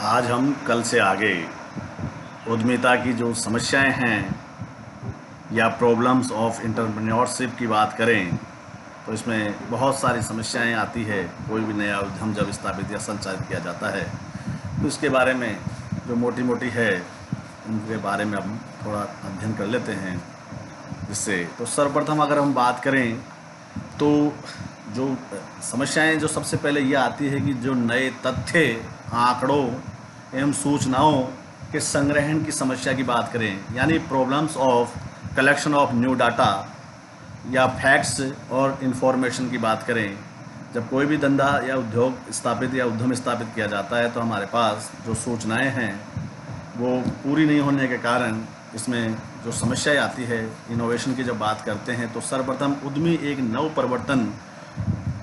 आज हम कल से आगे उद्यमिता की जो समस्याएं हैं या प्रॉब्लम्स ऑफ एंटरप्रेन्योरशिप की बात करें तो इसमें बहुत सारी समस्याएं आती है। कोई भी नया उद्यम जब स्थापित या संचालित किया जाता है तो इसके बारे में जो मोटी मोटी है उनके बारे में हम थोड़ा अध्ययन कर लेते हैं। जिससे तो सर्वप्रथम अगर हम बात करें तो जो समस्याएं जो सबसे पहले ये आती है कि जो नए तथ्य, आंकड़ों एवं सूचनाओं के संग्रहण की समस्या की बात करें, यानी problems of collection of new data या फैक्ट्स और इंफॉर्मेशन की बात करें। जब कोई भी धंधा या उद्योग स्थापित या उद्यम स्थापित किया जाता है तो हमारे पास जो सूचनाएं हैं वो पूरी नहीं होने के कारण इसमें जो समस्याएं आती है। इनोवेशन की जब बात करते हैं तो सर्वप्रथम उद्यमी एक नव परिवर्तन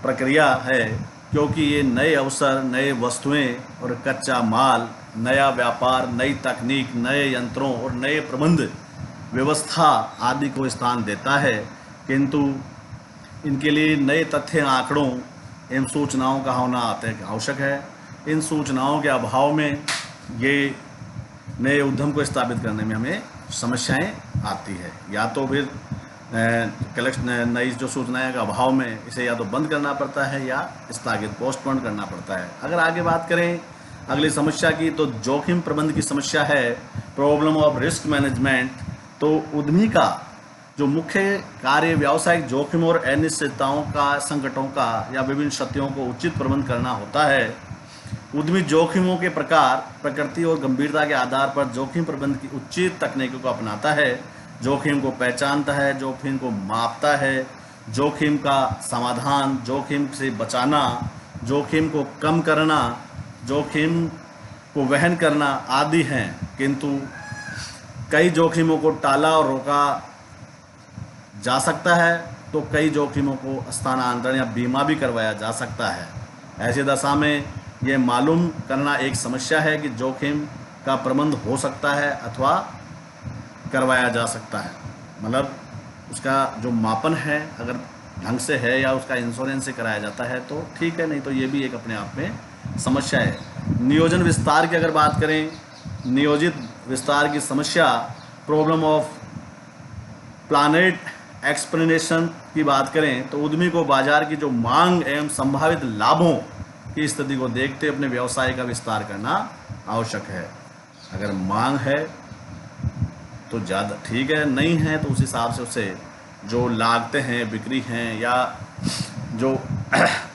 प्रक्रिया है, क्योंकि ये नए अवसर, नए वस्तुएं और कच्चा माल, नया व्यापार, नई तकनीक, नए यंत्रों और नए प्रबंध व्यवस्था आदि को स्थान देता है। किंतु इनके लिए नए तथ्य, आंकड़ों एवं सूचनाओं का होना आवश्यक है। इन सूचनाओं के अभाव में ये नए उद्यम को स्थापित करने में हमें समस्याएं आती है। या तो फिर कलेक्शन नई जो सूचनाएं के अभाव में इसे या तो बंद करना पड़ता है या स्थगित पोस्टपोन करना पड़ता है। अगर आगे बात करें अगली समस्या की तो जोखिम प्रबंधन की समस्या है, प्रॉब्लम ऑफ रिस्क मैनेजमेंट। तो उद्यमी का जो मुख्य कार्य व्यावसायिक जोखिम और अनिश्चितताओं का, संकटों का या विभिन्न क्षतियों को उचित प्रबंध करना होता है। उद्यमी जोखिमों के प्रकार, प्रकृति और गंभीरता के आधार पर जोखिम प्रबंधन की उचित तकनीकों को अपनाता है, जोखिम को पहचानता है, जोखिम को मापता है, जोखिम का समाधान, जोखिम से बचाना, जोखिम को कम करना, जोखिम को वहन करना आदि हैं। किंतु कई जोखिमों को टाला और रोका जा सकता है तो कई जोखिमों को स्थानांतरण या बीमा भी करवाया जा सकता है। ऐसी दशा में ये मालूम करना एक समस्या है कि जोखिम का प्रबंध हो सकता है अथवा करवाया जा सकता है। मतलब उसका जो मापन है अगर ढंग से है या उसका इंश्योरेंस से कराया जाता है तो ठीक है, नहीं तो ये भी एक अपने आप में समस्या है। नियोजन विस्तार की अगर बात करें, नियोजित विस्तार की समस्या, प्रॉब्लम ऑफ प्लानेट एक्सप्लेनेशन की बात करें तो उद्यमी को बाजार की जो मांग एवं संभावित लाभों की स्थिति को देखते अपने व्यवसाय का विस्तार करना आवश्यक है। अगर मांग है तो ज़्यादा ठीक है, नहीं है तो उस हिसाब से उसे जो लागतें हैं, बिक्री हैं या जो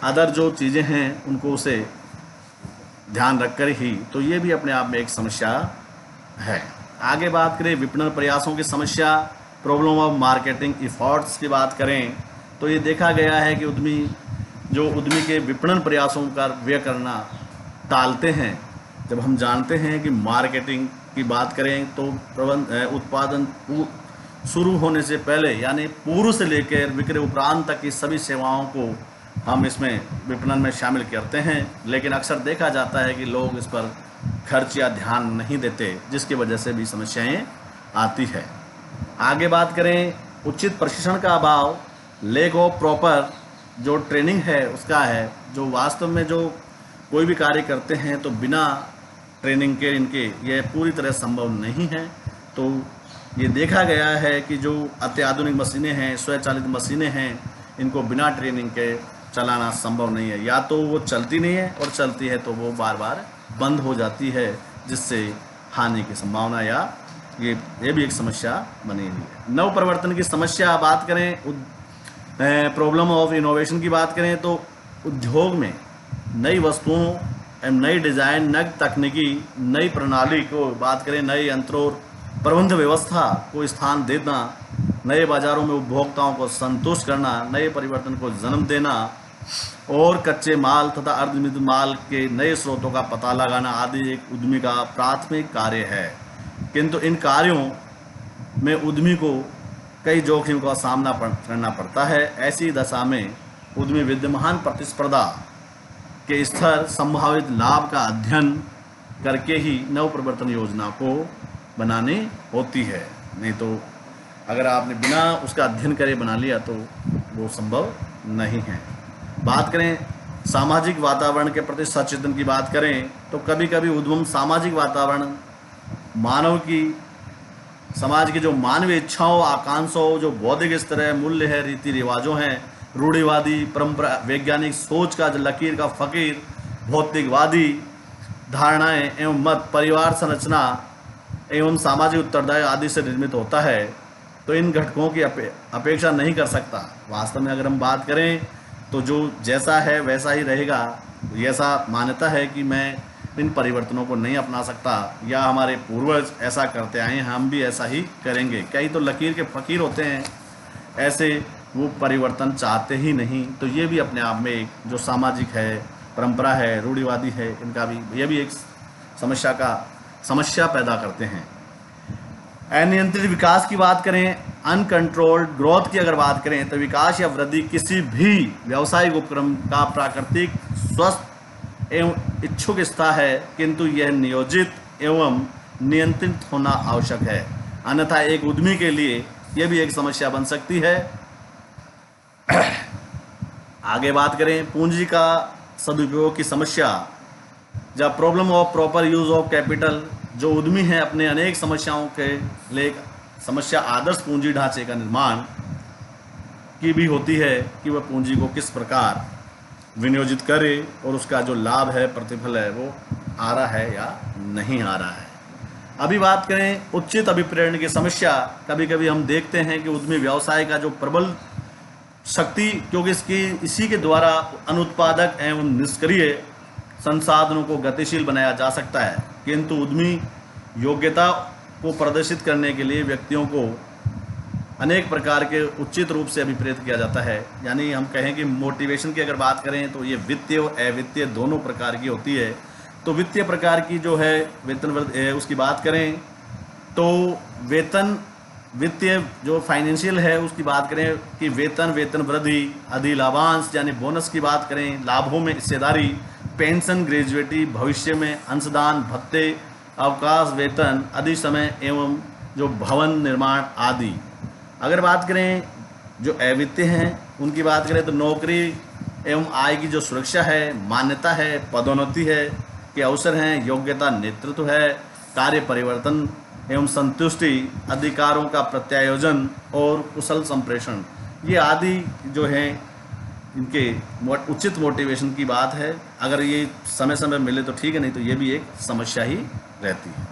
अदर जो चीज़ें हैं उनको उसे ध्यान रखकर ही, तो ये भी अपने आप में एक समस्या है। आगे बात करें विपणन प्रयासों की समस्या, प्रॉब्लम ऑफ मार्केटिंग एफर्ट्स की बात करें तो ये देखा गया है कि उद्यमी के विपणन प्रयासों का व्यय करना टालते हैं। जब हम जानते हैं कि मार्केटिंग की बात करें तो उत्पादन शुरू होने से पहले यानी पूर्व से लेकर विक्रय उपरांत तक की सभी सेवाओं को हम इसमें विपणन में शामिल करते हैं, लेकिन अक्सर देखा जाता है कि लोग इस पर खर्च या ध्यान नहीं देते, जिसकी वजह से भी समस्याएं आती है। आगे बात करें उचित प्रशिक्षण का अभाव, लैक ऑफ प्रॉपर जो ट्रेनिंग है उसका है। जो वास्तव में जो कोई भी कार्य करते हैं तो बिना ट्रेनिंग के इनके यह पूरी तरह संभव नहीं है। तो ये देखा गया है कि जो अत्याधुनिक मशीनें हैं, स्वचालित मशीनें हैं, इनको बिना ट्रेनिंग के चलाना संभव नहीं है। या तो वो चलती नहीं है और चलती है तो वो बार बार बंद हो जाती है, जिससे हानि की संभावना या ये भी एक समस्या बनी हुई है। नव परिवर्तन की समस्या बात करें, प्रॉब्लम ऑफ इनोवेशन की बात करें तो उद्योग में नई वस्तुओं एवं नई डिज़ाइन, नई तकनीकी, नई प्रणाली को बात करें, नए यंत्रों प्रबंध व्यवस्था को स्थान देना, नए बाजारों में उपभोक्ताओं को संतुष्ट करना, नए परिवर्तन को जन्म देना और कच्चे माल तथा अर्धनिर्मित माल के नए स्रोतों का पता लगाना आदि एक उद्यमी का प्राथमिक कार्य है। किंतु इन कार्यों में उद्यमी को कई जोखिम का सामना करना पड़ता है। ऐसी दशा में उद्यमी विद्यमान प्रतिस्पर्धा के स्तर, संभावित लाभ का अध्ययन करके ही नव परिवर्तन योजना को बनानी होती है। नहीं तो अगर आपने बिना उसका अध्ययन करे बना लिया तो वो संभव नहीं है। बात करें सामाजिक वातावरण के प्रति सचेतन की बात करें तो कभी कभी उद्यम सामाजिक वातावरण मानव की समाज की जो मानवीय इच्छाओं आकांक्षाओं जो बौद्धिक स्तर है मूल्य है रीति रिवाजों हैं रूढ़िवादी परंपरा वैज्ञानिक सोच का लकीर का फकीर भौतिकवादी धारणाएं एवं मत परिवार संरचना एवं सामाजिक उत्तरदायित्व आदि से निर्मित होता है तो इन घटकों की अपेक्षा नहीं कर सकता। वास्तव में अगर हम बात करें तो जो जैसा है वैसा ही रहेगा। ऐसा मान्यता है कि मैं इन परिवर्तनों को नहीं अपना सकता या हमारे पूर्वज ऐसा करते आए हैं हम भी ऐसा ही करेंगे। कई तो लकीर के फकीर होते हैं, ऐसे वो परिवर्तन चाहते ही नहीं। तो ये भी अपने आप में एक जो सामाजिक है परंपरा है रूढ़िवादी है इनका भी ये भी एक समस्या पैदा करते हैं। अनियंत्रित विकास की बात करें अनकंट्रोल्ड ग्रोथ की अगर बात करें तो विकास या वृद्धि किसी भी व्यावसायिक उपक्रम का प्राकृतिक स्वस्थ एवं इच्छुक स्था है किंतु यह नियोजित एवं नियंत्रित होना आवश्यक है, अन्यथा एक उद्यमी के लिए यह भी एक समस्या बन सकती है। आगे बात करें पूंजी का सदुपयोग की समस्या जब problem of proper use of capital जो उद्यमी हैं अपने अनेक समस्याओं के लिए समस्या आदर्श पूंजी ढांचे का निर्माण की भी होती है कि वह पूंजी को किस प्रकार विनियोजित करे और उसका जो लाभ है प्रतिफल है वो आ रहा है या नहीं आ रहा है। अभी बात करें उचित अभिप्रेरण की समस्या, कभी कभी हम देखते हैं कि उद्यमी व्यवसाय का जो प्रबल शक्ति क्योंकि इसी के द्वारा अनुत्पादक एवं निष्क्रिय संसाधनों को गतिशील बनाया जा सकता है, किंतु उद्यमी योग्यता को प्रदर्शित करने के लिए व्यक्तियों को अनेक प्रकार के उचित रूप से अभिप्रेत किया जाता है। यानी हम कहें कि मोटिवेशन की अगर बात करें तो ये वित्तीय और अवित्तीय दोनों प्रकार की होती है। तो वित्तीय प्रकार की जो है वेतन उसकी बात करें तो वित्तीय जो फाइनेंशियल है उसकी बात करें कि वेतन वृद्धि अधि लाभांश यानी बोनस की बात करें, लाभों में हिस्सेदारी, पेंशन ग्रेजुएटी, भविष्य में अंशदान, भत्ते, अवकाश वेतन, आदि समय एवं जो भवन निर्माण आदि। अगर बात करें जो अवित्तीय हैं उनकी बात करें तो नौकरी एवं आय की जो सुरक्षा है, मान्यता है, पदोन्नति है के अवसर हैं, योग्यता, नेतृत्व है, कार्य परिवर्तन एवं संतुष्टि, अधिकारों का प्रत्यायोजन और कुशल संप्रेषण, ये आदि जो हैं इनके उचित मोटिवेशन की बात है। अगर ये समय समय मिले तो ठीक है, नहीं तो ये भी एक समस्या ही रहती है।